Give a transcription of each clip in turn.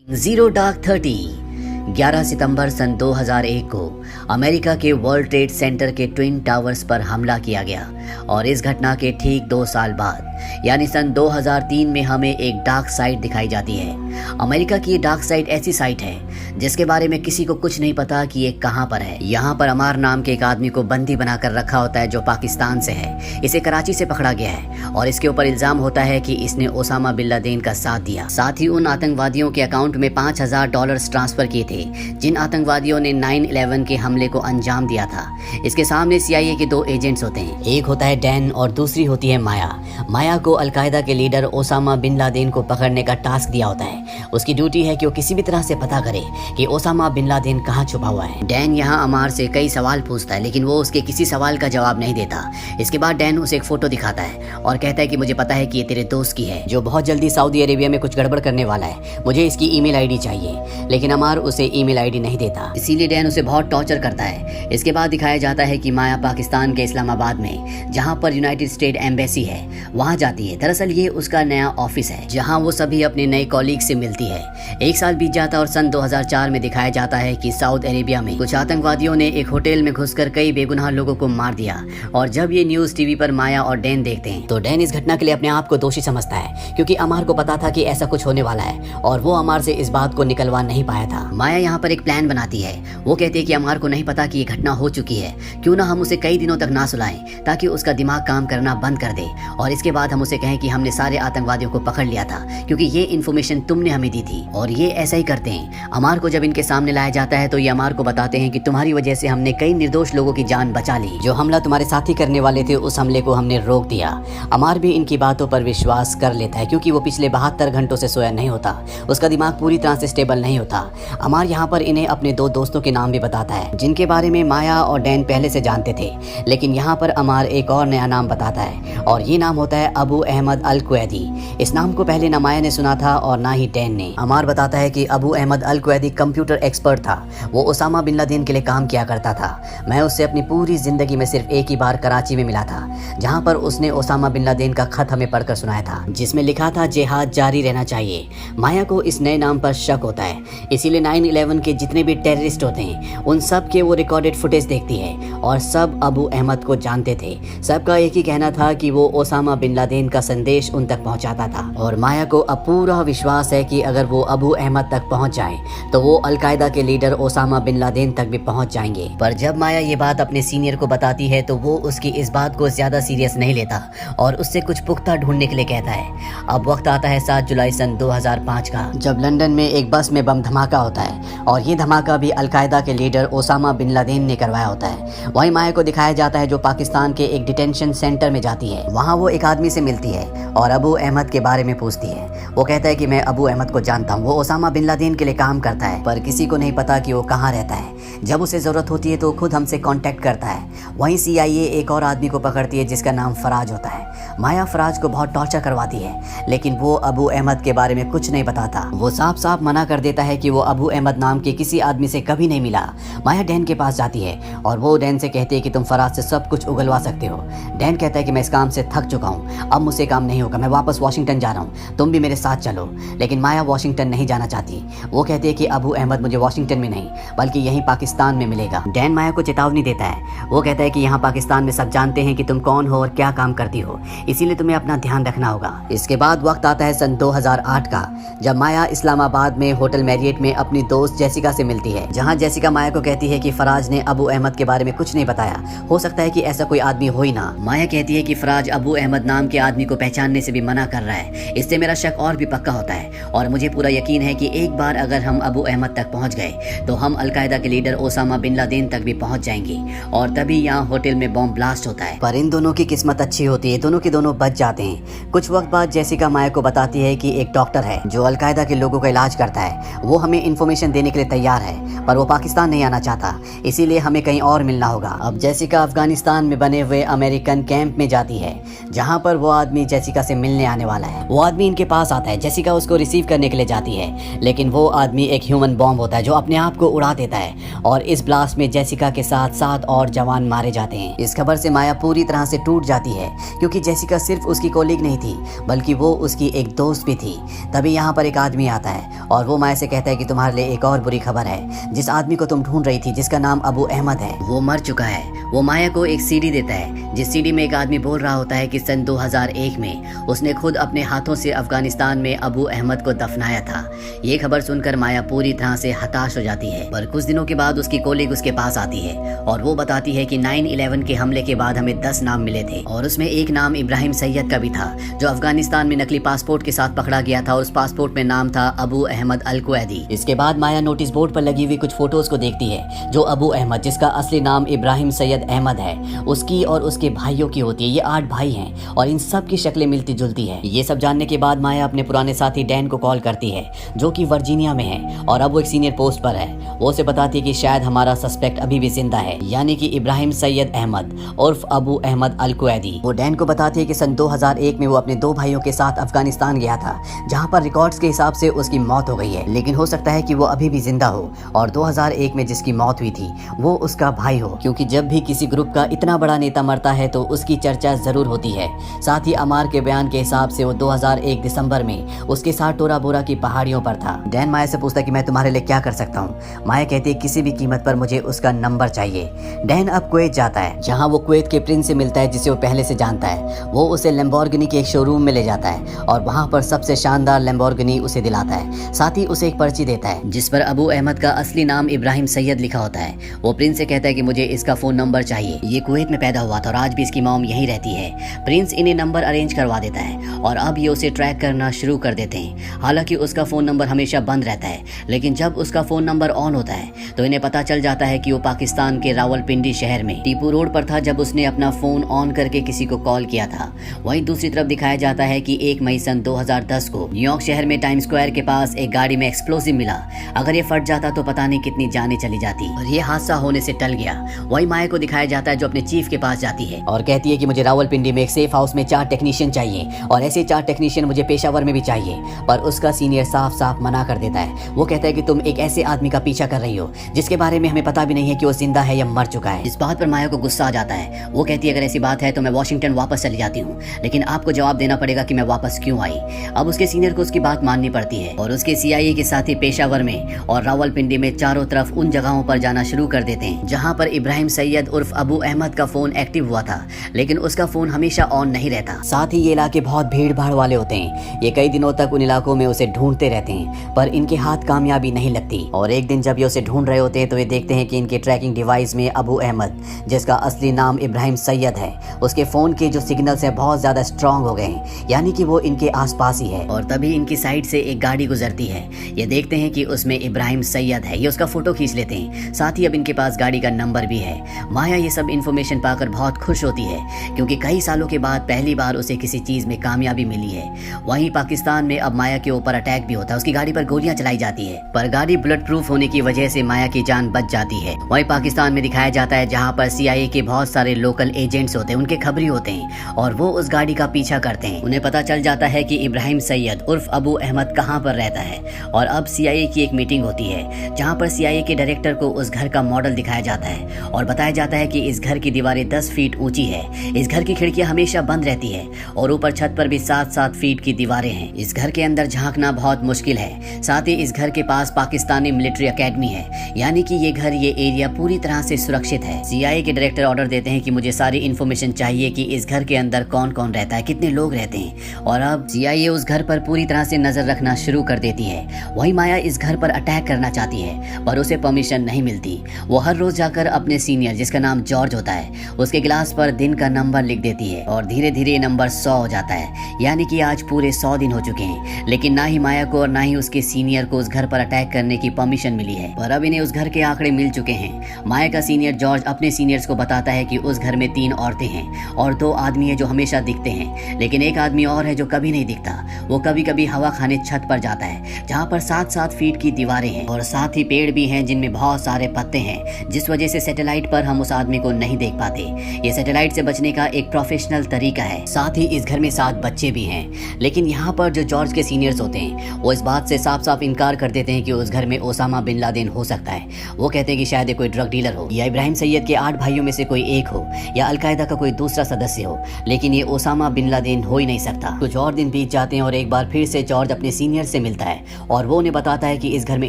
Zero dark 30 11 सितंबर सन 2001 को America के world trade centre के ट्विन टावर्स पर हमला किया गया और इस घटना के ठीक 2 साल बाद यानी सन 2003 में हमें एक डार्क साइट दिखाई जाती है। अमेरिका की ये डार्क साइट ऐसी साइट है जिसके बारे में किसी को कुछ नहीं पता कि ये कहाँ पर है। यहाँ पर अमार नाम के एक आदमी को बंदी बनाकर रखा होता है जो पाकिस्तान से है। इसे कराची से पकड़ा गया है और इसके ऊपर इल्जाम होता है कि इसने ओसामा बिन लादेन का साथ दिया। साथ ही उन आतंकवादियों के अकाउंट में $5000 ट्रांसफर किए थे जिन आतंकवादियों ने 9/11 के हमले को अंजाम दिया था। इसके सामने CIA के 2 एजेंट्स होते हैं, एक होता है डैन और दूसरी होती है माया को अलकायदा के लीडर ओसामा बिन लादेन को पकड़ने का टास्क दिया होता है। उसकी ड्यूटी है कि वो किसी भी तरह से पता करे कि ओसामा बिन लादेन कहाँ छुपा हुआ है। डैन यहाँ अमार से कई सवाल पूछता है लेकिन वो उसके किसी सवाल का जवाब नहीं देता। इसके बाद डैन उसे एक फोटो दिखाता है और कहता है कि मुझे पता है कि ये तेरे दोस्त की है जो बहुत जल्दी सऊदी अरेबिया में कुछ गड़बड़ करने वाला है, मुझे इसकी ईमेल आईडी चाहिए। लेकिन अमार उसे ईमेल आईडी नहीं देता, इसीलिए डैन उसे बहुत टॉर्चर करता है। इसके बाद दिखाया जाता है कि माया पाकिस्तान के इस्लामाबाद में जहाँ पर यूनाइटेड स्टेट एम्बेसी है वहाँ जाती है। दरअसल ये उसका नया ऑफिस है जहाँ वो सभी अपने नए कॉलीग से मिलती है। 1 साल बीत जाता और सन 2004 में दिखाया जाता है कि सऊदी अरेबिया में कुछ आतंकवादियों ने एक होटल में घुसकर कई बेगुनाह लोगों को मार दिया। और जब ये न्यूज टीवी पर माया और डैन देखते हैं तो डैन इस घटना के लिए अपने आप को दोषी समझता है क्योंकि अमार को पता था कि ऐसा कुछ होने वाला है और वो अमार से इस बात को निकलवा नहीं पाया था। माया यहाँ पर एक प्लान बनाती है। वो कहती है कि अमार को नहीं पता कि ये घटना हो चुकी है, क्यों ना हम उसे कई दिनों तक ना सुलाएं ताकि उसका दिमाग काम करना बंद कर दे और इसके बाद हम उसे कहें कि हमने सारे आतंकवादियों को पकड़ लिया था क्योंकि ये इन्फॉर्मेशन तुमने हमें दी थी। और ये ऐसा ही करते हैं। अमार को जब इनके सामने लाया जाता है तो ये अमार को बताते हैं कि तुम्हारी वजह से हमने कई निर्दोष लोगों की जान बचा ली। जो हमला तुम्हारे साथी करने वाले थे उस हमले को हमने रोक दिया। अमार भी इनकी बातों पर विश्वास कर लेता है क्योंकि वो पिछले 72 घंटों से सोया नहीं होता, उसका दिमाग पूरी तरह से स्टेबल नहीं होता। अमार यहाँ पर इन्हें अपने 2 दोस्तों के नाम भी बताता है जिनके बारे में माया और डैन पहले से जानते थे, लेकिन यहाँ पर अमार एक और नया नाम बताता है और ये नाम होता है अबू अहमद अल कुवैदी। इस नाम को पहले ना माया ने सुना था और ना ही डैन ने। अमार बताता है कि अबू अहमद अल कुवैदी कंप्यूटर एक्सपर्ट था। वो ओसामा बिन लादेन के लिए काम किया करता था। मैं उससे अपनी पूरी जिंदगी में सिर्फ एक ही बार कराची में मिला था जहाँ पर उसने ओसामा बिन लादेन का खत हमें पढ़कर सुनाया था जिसमें लिखा था जिहाद जारी रहना चाहिए। माया को इस नए नाम पर शक होता है, इसीलिए 9/11 के जितने भी टेररिस्ट होते हैं उन सब के वो रिकॉर्डेड फुटेज देखती है और सब अबू अहमद को जानते थे। सबका एक ही कहना था कि वो ओसामा बिन लादेन का संदेश उन तक पहुंचाता था और माया को अब पूरा विश्वास है कि अगर वो अबू अहमद तक पहुंच जाए तो वो अलकायदा के लीडर ओसामा बिन लादेन तक भी पहुंच जाएंगे। पर जब माया ये बात अपने सीनियर को बताती है तो वो उसकी इस बात को ज्यादा सीरियस नहीं लेता और उससे कुछ पुख्ता ढूंढने के लिए कहता है। अब वक्त आता है 7 जुलाई सन 2005 का, जब लंदन में एक बस में बम धमाका होता है और ये धमाका भी अलकायदा के लीडर ओसामा बिन लादेन ने करवाया होता है। वहीं माया को दिखाया जाता है जो पाकिस्तान के एक डिटेंशन सेंटर में जाती है। वहाँ वो एक आदमी से मिलती है और अबू अहमद के बारे में पूछती है। वो कहता है कि मैं अबू अहमद को जानता हूँ, वो ओसामा बिन लादेन के लिए काम करता है, पर किसी को नहीं पता कि वो कहाँ रहता है। जब उसे जरूरत होती है तो खुद हमसे कांटेक्ट करता है। वहीं CIA एक और आदमी को पकड़ती है जिसका नाम फराज होता है। माया फराज को बहुत टॉर्चर करवाती है लेकिन वो अबू अहमद के बारे में कुछ नहीं बताता। वो साफ साफ मना कर देता है कि वो अबू अहमद नाम के किसी आदमी से कभी नहीं मिला। माया डैन के पास जाती है और वो डैन से कहती है कि तुम फराज से सब कुछ उगलवा सकते हो। डैन कहता है कि मैं इस काम से थक चुका हूँ, अब मुझसे काम नहीं होगा, मैं वापस वाशिंगटन जा रहा हूँ, तुम भी मेरे साथ चलो। लेकिन माया वाशिंगटन नहीं जाना चाहती। वो कहती है कि अबू अहमद मुझे वाशिंगटन में नहीं बल्कि यहीं पाकिस्तान में मिलेगा। डैन माया को चेतावनी देता है। वो कहता है कि यहाँ पाकिस्तान में सब जानते हैं कि तुम कौन हो और क्या काम करती हो, इसीलिए तुम्हें अपना ध्यान रखना होगा। इसके बाद वक्त आता है सन 2008 का, जब माया इस्लामाबाद में होटल मैरियट में अपनी दोस्त जेसिका से मिलती है, जहाँ जेसिका माया को कहती है कि फराज ने अबू अहमद के बारे में कुछ नहीं बताया, हो सकता है कि ऐसा कोई आदमी हो ही ना। माया कहती है कि फराज अबू अहमद नाम के आदमी को पहचानने से भी मना कर रहा है, इससे मेरा शक और भी पक्का होता है और मुझे पूरा यकीन है कि एक बार अगर हम अबू अहमद तक पहुंच गए तो हम अलकायदा के लीडर ओसामा बिन लादेन तक भी पहुंच जाएंगे और तभी यहाँ होटल में बॉम्ब ब्लास्ट होता है। पर इन दोनों की किस्मत अच्छी होती है, दोनों के दोनों बच जाते हैं। कुछ वक्त बाद जेसिका माया को बताती है कि एक डॉक्टर है जो अलकायदा के लोगों का इलाज करता है, वो हमें इन्फॉर्मेशन देने के लिए तैयार है पर वो पाकिस्तान नहीं आना चाहता, इसीलिए हमें कहीं और मिलना होगा। अब जेसिका अफगानिस्तान में बने हुए अमेरिकन कैंप में जाती है जहाँ पर वो आदमी जेसिका से मिलने आने वाला है। वो आदमी इनके पास आता है, जेसिका उसको रिसीव करने के लिए जाती है लेकिन वो आदमी एक ह्यूमन बॉम्ब होता है जो अपने आप को उड़ा देता है और इस ब्लास्ट में जेसिका के साथ 7 और जवान मारे जाते हैं। इस खबर से माया पूरी तरह से टूट जाती है क्योंकि जेसिका सिर्फ उसकी कोलीग नहीं थी बल्कि वो उसकी एक दोस्त भी थी। तभी यहाँ पर एक आदमी आता है और वो माया से कहता है कि तुम्हारे लिए एक और बुरी खबर है। जिस आदमी को तुम ढूंढ रही थी जिसका नाम अबू अहमद है वो मर चुका है। वो माया को एक सीडी देता है जिस सीडी में एक आदमी बोल रहा होता है कि सन 2001 में उसने खुद अपने हाथों से अफगानिस्तान में अबू अहमद को दफनाया था। ये खबर सुनकर माया पूरी तरह से हताश हो जाती है। पर कुछ दिनों के बाद उसकी कोलीग उसके पास आती है और वो बताती है कि 9/11 के हमले के बाद हमें 10 नाम मिले थे और उसमें एक नाम इब्राहिम सैयद का भी था जो अफगानिस्तान में नकली पासपोर्ट के साथ पकड़ा गया था और उस पासपोर्ट में नाम था अबू अहमद अल कुवैती। इसके बाद माया नोटिस बोर्ड पर लगी हुई कुछ फोटोज को देखती है जो अबू अहमद जिसका असली नाम इब्राहिम सैयद अहमद है उसकी और उसके भाइयों की होती है। ये 8 भाई हैं और इन सब की शक्लें मिलती जुलती है। ये सब जानने के बाद माया अपने पुराने साथी डैन को कॉल करती है जो कि वर्जीनिया में है और अब वो एक सीनियर पोस्ट पर है। वो उसे बताती है कि शायद हमारा सस्पेक्ट अभी भी जिंदा है यानी कि इब्राहिम सैयद अहमद उर्फ अबू अहमद अल कुवैती। वो डैन को बताती है कि सन 2001 में वो अपने 2 भाइयों के साथ अफगानिस्तान गया था जहाँ पर रिकॉर्ड्स के हिसाब से उसकी मौत हो गई है लेकिन हो सकता है कि वो अभी भी जिंदा हो और 2001 में जिसकी मौत हुई थी वो उसका भाई हो क्योंकि जब भी किसी ग्रुप का इतना बड़ा नेता मरता है तो उसकी चर्चा जरूर होती है। साथ ही अमार के बयान के हिसाब से वो 2001 दिसंबर में उसके साथ टोरा बोरा की पहाड़ियों पर था। डैन माया से पूछता है कि मैं तुम्हारे लिए क्या कर सकता हूँ। माया कहती है किसी भी कीमत पर मुझे उसका नंबर चाहिए। डैन अब कुवैत जाता है जहाँ वो कुवैत के प्रिंस से मिलता है जिसे वो पहले से जानता है। वो उसे लैम्बोर्गिनी के एक शोरूम में ले जाता है और वहाँ पर सबसे शानदार लैम्बोर्गिनी उसे दिलाता है। साथ ही उसे एक पर्ची देता है जिस पर अबू अहमद का असली नाम इब्राहिम सैयद लिखा होता है। वो प्रिंस से कहता है कि मुझे इसका फोन नंबर चाहिए। ये कुवैत में पैदा हुआ था और आज भी इसकी मॉम यहीं रहती है। प्रिंस इन्हें नंबर अरेंज करवा देता है और अब ये उसे ट्रैक करना शुरू कर देते हैं। हालांकि उसका फोन नंबर हमेशा बंद रहता है लेकिन जब उसका फोन नंबर ऑन होता है तो इन्हें पता चल जाता है कि वो पाकिस्तान के रावलपिंडी शहर में टीपू रोड पर था जब उसने अपना फोन ऑन करके किसी को कॉल किया था। वहीं दूसरी तरफ दिखाया जाता है कि 1 मई सन 2010 को न्यूयॉर्क शहर में टाइम स्क्वायर के पास एक गाड़ी में एक्सप्लोसिव मिला। अगर ये फट जाता तो पता नहीं कितनी जानें चली जाती और ये हादसा होने से टल गया। वही माया को दिखाया जाता है जो अपने चीफ के पास जाती है और कहती है कि मुझे रावलपिंडी में एक सेफ हाउस में 4 टेक्नीशियन चाहिए और ऐसे 4 टेक्नीशियन मुझे पेशावर में भी चाहिए। पर उसका सीनियर साफ साफ मना कर देता है। वो कहता है कि तुम एक ऐसे आदमी का पीछा कर रही हो जिसके बारे में हमें पता भी नहीं है कि वो जिंदा है या मर चुका है। इस बात पर माया को गुस्सा आ जाता है। वो कहती है अगर ऐसी बात है तो मैं वॉशिंगटन वापस चली जाती हूँ लेकिन आपको जवाब देना पड़ेगा कि मैं वापस क्यों आई। अब उसके सीनियर को उसकी बात माननी पड़ती है और उसके CIA के साथी पेशावर में और रावलपिंडी में चारों तरफ उन जगहों पर जाना शुरू कर देते हैं जहाँ पर इब्राहिम सैयद उर्फ अबू अहमद का फोन एक्टिव हुआ था लेकिन उसका फोन हमेशा ऑन नहीं रहता। साथ ही ये इलाके बहुत भीड़ भाड़ वाले होते हैं। ये कई दिनों तक उन इलाकों में उसे ढूंढते रहते हैं पर इनके हाथ कामयाबी नहीं लगती और एक दिन जब ये उसे ढूंढ रहे होते हैं तो ये देखते हैं कि इनके ट्रैकिंग डिवाइस में अबू अहमद जिसका असली नाम इब्राहिम सैयद है उसके फोन के जो सिग्नल्स हैं बहुत ज्यादा स्ट्रांग हो गए हैं यानी कि वो इनके आसपास ही है। और तभी इनकी साइड से एक गाड़ी गुजरती है। ये देखते हैं कि उसमें इब्राहिम सैयद है। ये उसका फोटो खींच लेते हैं। साथ ही अब इनके पास गाड़ी का नंबर भी है। माया ये सब इन्फॉर्मेशन पाकर बहुत खुश होती है क्योंकि कई सालों के बाद पहली बार उसे किसी चीज में कामयाबी मिली है। वहीं पाकिस्तान में अब माया के ऊपर अटैक भी होता है। उसकी गाड़ी पर गोलियां चलाई जाती है पर गाड़ी बुलेट प्रूफ होने की वजह से माया की जान बच जाती है। वहीं पाकिस्तान में दिखाया जाता है जहाँ पर CIA के बहुत सारे लोकल एजेंट्स होते हैं उनके खबरी होते हैं और वो उस गाड़ी का पीछा करते हैं। उन्हें पता चल जाता है कि इब्राहिम सैयद उर्फ अबू अहमद कहाँ पर रहता है और अब CIA की एक मीटिंग होती है जहाँ पर CIA के डायरेक्टर को उस घर का मॉडल दिखाया जाता है और बताया जाता है कि इस घर की दीवारें 10 फीट ऊंची है। इस घर की खिड़कियां हमेशा बंद रहती है और ऊपर छत पर भी 7-7 फीट की दीवारें हैं। इस घर के अंदर झांकना बहुत मुश्किल है। साथ ही इस घर के पास पाकिस्तानी मिलिट्री अकेडमी है यानी कि ये घर ये एरिया पूरी तरह से सुरक्षित है। CIA के डायरेक्टर ऑर्डर देते हैं कि मुझे सारी इन्फॉर्मेशन चाहिए कि इस घर के अंदर कौन कौन रहता है, कितने लोग रहते हैं और अब CIA उस घर पर पूरी तरह से नजर रखना शुरू कर देती है। वही माया इस घर पर अटैक करना चाहती है पर उसे परमिशन नहीं मिलती। वो हर रोज जाकर अपने सीनियर जिसका नाम जॉर्ज होता है उसके गिलास पर दिन का नंबर लिख देती है और धीरे धीरे नंबर 100 हो जाता है यानी कि आज पूरे 100 दिन हो चुके हैं लेकिन ना ही माया को और ना ही उसके सीनियर को उस घर पर अटैक करने की परमिशन मिली है। पर अब इन्हें उस घर के आंकड़े मिल चुके हैं। माया का सीनियर जॉर्ज अपने सीनियर्स को बताता है कि उस घर में 3 औरतें हैं और 2 आदमी है जो हमेशा दिखते हैं लेकिन एक आदमी और है जो कभी नहीं दिखता। वो कभी कभी हवा खाने छत पर जाता है जहाँ पर 7-7 फीट की दीवारें हैं और साथ ही पेड़ भी हैं जिनमें बहुत सारे पत्ते हैं जिस वजह से सैटेलाइट पर हम उस उस आदमी को नहीं देख पाते। ये सैटेलाइट से बचने का एक प्रोफेशनल तरीका है। साथ ही इस घर में 7 बच्चे भी हैं। लेकिन यहाँ पर जो जॉर्ज के सीनियर्स होते हैं वो इस बात से साफ साफ इनकार कर देते हैं कि उस घर में ओसामा बिन लादेन हो सकता है। वो कहते हैं कि शायद ये कोई ड्रग डीलर हो, या इब्राहिम सैयद के 8 भाइयों में से कोई एक हो, या अलकायदा का कोई दूसरा सदस्य हो, लेकिन ये ओसामा बिन लादेन हो ही नहीं सकता। कुछ और दिन बीत जाते हैं और एक बार फिर से जॉर्ज अपने सीनियर से मिलता है और वो उन्हें बताता है कि इस घर में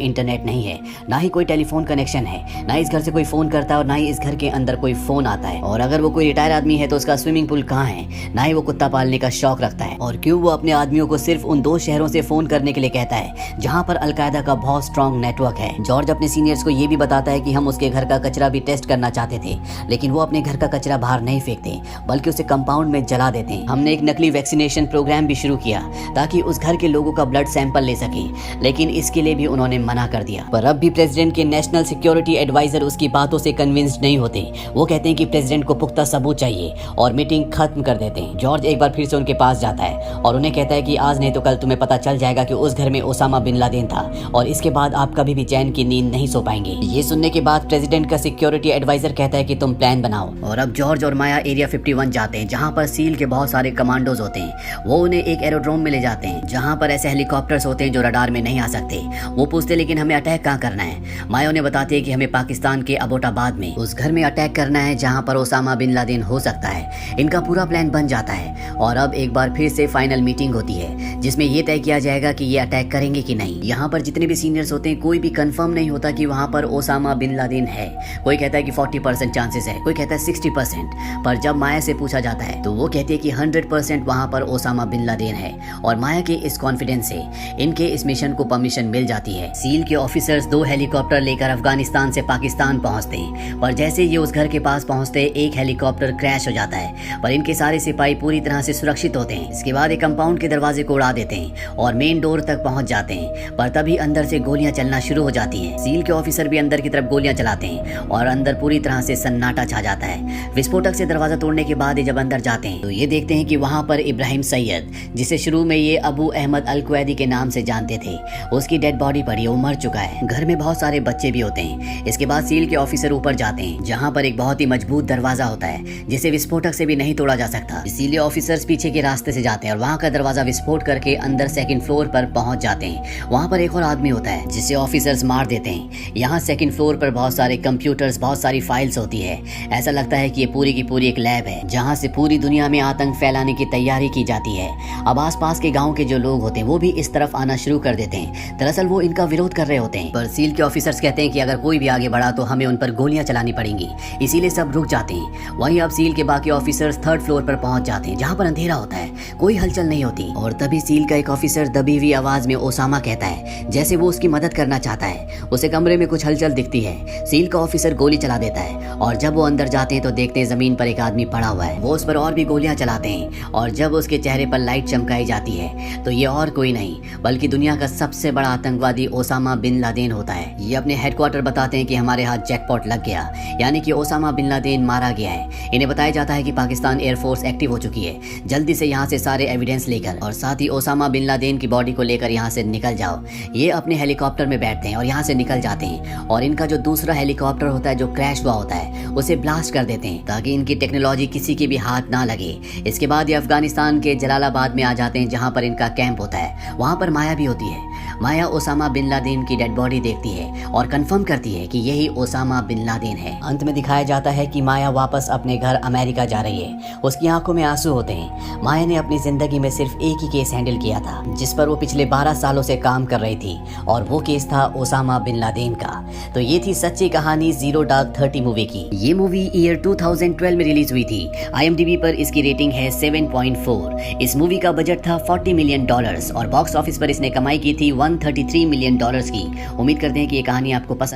इंटरनेट नहीं है, ना ही कोई टेलीफोन कनेक्शन है, ना इस घर से कोई फोन करता है और ना ही इस घर के अंदर कोई फोन आता है। और अगर वो कोई रिटायर आदमी है तो उसका स्विमिंग पूल कहाँ है, ना ही वो कुत्ता पालने का शौक रखता है। और क्यों वो अपने आदमियों को सिर्फ उन 2 शहरों से फोन करने के लिए कहता है जहाँ पर अलकायदा का बहुत स्ट्रॉन्ग नेटवर्क है। जॉर्ज अपने सीनियर्स को ये भी बताता है कि हम उसके घर का कचरा भी टेस्ट करना चाहते थे, लेकिन वो अपने घर का कचरा बाहर नहीं फेंकते बल्कि उसे कंपाउंड में जला देते हैं। हमने एक नकली वैक्सीनेशन प्रोग्राम भी शुरू किया ताकि उस घर के लोगों का ब्लड सैंपल ले सके, लेकिन इसके लिए भी उन्होंने मना कर दिया। पर अब भी प्रेसिडेंट के नेशनल सिक्योरिटी एडवाइजर उसकी बातों से कन्विंस्ड नहीं होते। वो कहते हैं कि प्रेसिडेंट को पुख्ता सबूत चाहिए और मीटिंग खत्म कर देते हैं। जॉर्ज एक बार फिर से उनके पास जाता है और उन्हें कहता है कि आज नहीं तो कल तुम्हें पता चल जाएगा कि उस घर में ओसामा बिन लादेन था, और इसके बाद आप कभी भी चैन की नींद नहीं सो पाएंगे। ये सुनने के बाद प्रेसिडेंट का सिक्योरिटी एडवाइजर कहता है कि तुम प्लान बनाओ। और अब जॉर्ज और माया एरिया 51 जाते हैं जहाँ पर सील के बहुत सारे कमांडोज होते हैं। वो उन्हें एक एरोड्रोम में ले जाते हैं जहाँ पर ऐसे हेलीकॉप्टर्स होते हैं जो रडार में नहीं आ सकते। वो पूछते लेकिन हमें अटैक कहाँ करना है। माया उन्हें बताती है कि हमें पाकिस्तान के अबोटाबाद में उस घर में अटैक करना है जहाँ पर ओसामा बिन लादेन हो सकता है। इनका पूरा प्लान बन जाता है और अब एक बार फिर से फाइनल मीटिंग होती है जिसमें ये तय किया जाएगा कि ये अटैक करेंगे कि नहीं। यहाँ पर जितने भी सीनियर्स होते हैं कोई भी कंफर्म नहीं होता कि वहाँ पर ओसामा बिन लादेन है। कोई कहता है कि 40% चांसेस है, कोई कहता है 60%, पर जब माया से पूछा जाता है तो वो कहती है कि 100% वहाँ पर ओसामा बिन लादेन है। और माया के इस कॉन्फिडेंस से इनके इस मिशन को परमिशन मिल जाती है। सील के ऑफिसर्स 2 हेलीकॉप्टर लेकर अफगानिस्तान से पाकिस्तान पहुँचते हैं, पर जैसे ये उस घर के पास पहुँचते एक हेलीकॉप्टर क्रैश हो जाता है, पर इनके सारे सिपाही पूरी तरह से सुरक्षित होते हैं। इसके बाद एक कंपाउंड के दरवाजे को उड़ा देते हैं और मेन डोर तक पहुंच जाते हैं, पर तभी अंदर से गोलियां चलना शुरू हो जाती हैं। सील के ऑफिसर भी अंदर की तरफ गोलियां चलाते हैं और अंदर पूरी तरह से सन्नाटा छा जाता है। विस्फोटक से दरवाजा तोड़ने के बाद जब अंदर जाते हैं तो ये देखते हैं कि वहां पर इब्राहिम सैयद, जिसे शुरू में ये अबू अहमद अल कुवैदी के नाम से जानते थे, उसकी डेड बॉडी पड़ी, वो मर चुका है। घर में बहुत सारे बच्चे भी होते हैं। इसके बाद सील के ऑफिसर ऊपर जाते हैं जहाँ पर एक बहुत ही मजबूत दरवाजा होता है जिसे विस्फोटक से भी नहीं तोड़ा जा सकता। इसीलिए ऑफिसर्स पीछे के रास्ते से जाते हैं और वहाँ का दरवाजा विस्फोट करके अंदर 2nd फ्लोर पर पहुंच जाते हैं। वहाँ पर एक और आदमी होता है जिसे ऑफिसर्स मार देते हैं। यहाँ 2nd फ्लोर पर बहुत सारे कंप्यूटर्स, बहुत सारी फाइल्स होती है। ऐसा लगता है कि ये पूरी की पूरी एक लैब है जहाँ से पूरी दुनिया में आतंक फैलाने की तैयारी की जाती है। अब आसपास के गाँव के जो लोग होते हैं वो भी इस तरफ आना शुरू कर देते हैं। दरअसल वो इनका विरोध कर रहे होते हैं, पर सील के ऑफिसर्स कहते हैं कि अगर कोई भी आगे बढ़ा तो हमें उन पर गोलियां चलानी पड़ेंगी, इसीलिए सब रुक जाते हैं। वहीं अब सील के बाकी ऑफिसर्स 3rd फ्लोर पर पहुंच जाते हैं जहाँ पर अंधेरा होता है, कोई हलचल नहीं होती। और तभी सील का एक ऑफिसर दबी हुई आवाज में ओसामा कहता है, जैसे वो उसकी मदद करना चाहता है। उसे कमरे में कुछ हलचल दिखती है। सील का ऑफिसर गोली चला देता है और जब वो अंदर जाते हैं तो देखते हैं जमीन पर एक आदमी पड़ा हुआ है। वो उस पर और भी गोलियां चलाते हैं और जब उसके चेहरे पर लाइट चमकाई जाती है तो ये और कोई नहीं बल्कि दुनिया का सबसे बड़ा आतंकवादी ओसामा बिन लादेन होता है। ये अपने हेडक्वार्टर बताते हैं कि हमारे हाथ जैकपॉट लग गया, यानी कि ओसामा बिन लादेन मारा गया है। इन्हें बताया जाता है कि पाकिस्तान एयरफोर्स एक्टिव हो चुकी है, जल्दी से यहाँ से सारे एविडेंस लेकर और साथ ही ओसामा बिन लादेन की बॉडी को लेकर यहाँ से निकल जाओ। ये अपने हेलीकॉप्टर में बैठते हैं और यहाँ से निकल जाते हैं और इनका जो दूसरा हेलीकॉप्टर होता है जो क्रैश हुआ होता है उसे ब्लास्ट कर देते हैं ताकि इनकी टेक्नोलॉजी किसी के भी हाथ ना लगे। इसके बाद ये अफगानिस्तान के जलालाबाद में आ जाते हैं जहाँ पर इनका कैंप होता है। वहाँ पर माया भी होती है। माया ओसामा बिन लादेन की डेड बॉडी देखती है और कंफर्म करती है कि यही ओसामा बिन लादेन है। अंत में दिखाया जाता है कि माया वापस अपने घर अमेरिका जा रही है। उसकी आंखों में आंसू होते हैं। माया ने अपनी जिंदगी में सिर्फ एक ही केस हैंडल किया था जिस पर वो पिछले 12 सालों से काम कर रही थी और वो केस था ओसामा बिन लादेन का। तो ये थी सच्ची कहानी जीरो डार्क 30 मूवी की। ये मूवी ईयर 2012 में रिलीज हुई थी। IMDb पर इसकी रेटिंग है 7.4। इस मूवी का बजट था $40 मिलियन और बॉक्स ऑफिस पर इसने कमाई की थी $133 मिलियन की। उम्मीद करते हैं कि ये कहानी आपको पसंद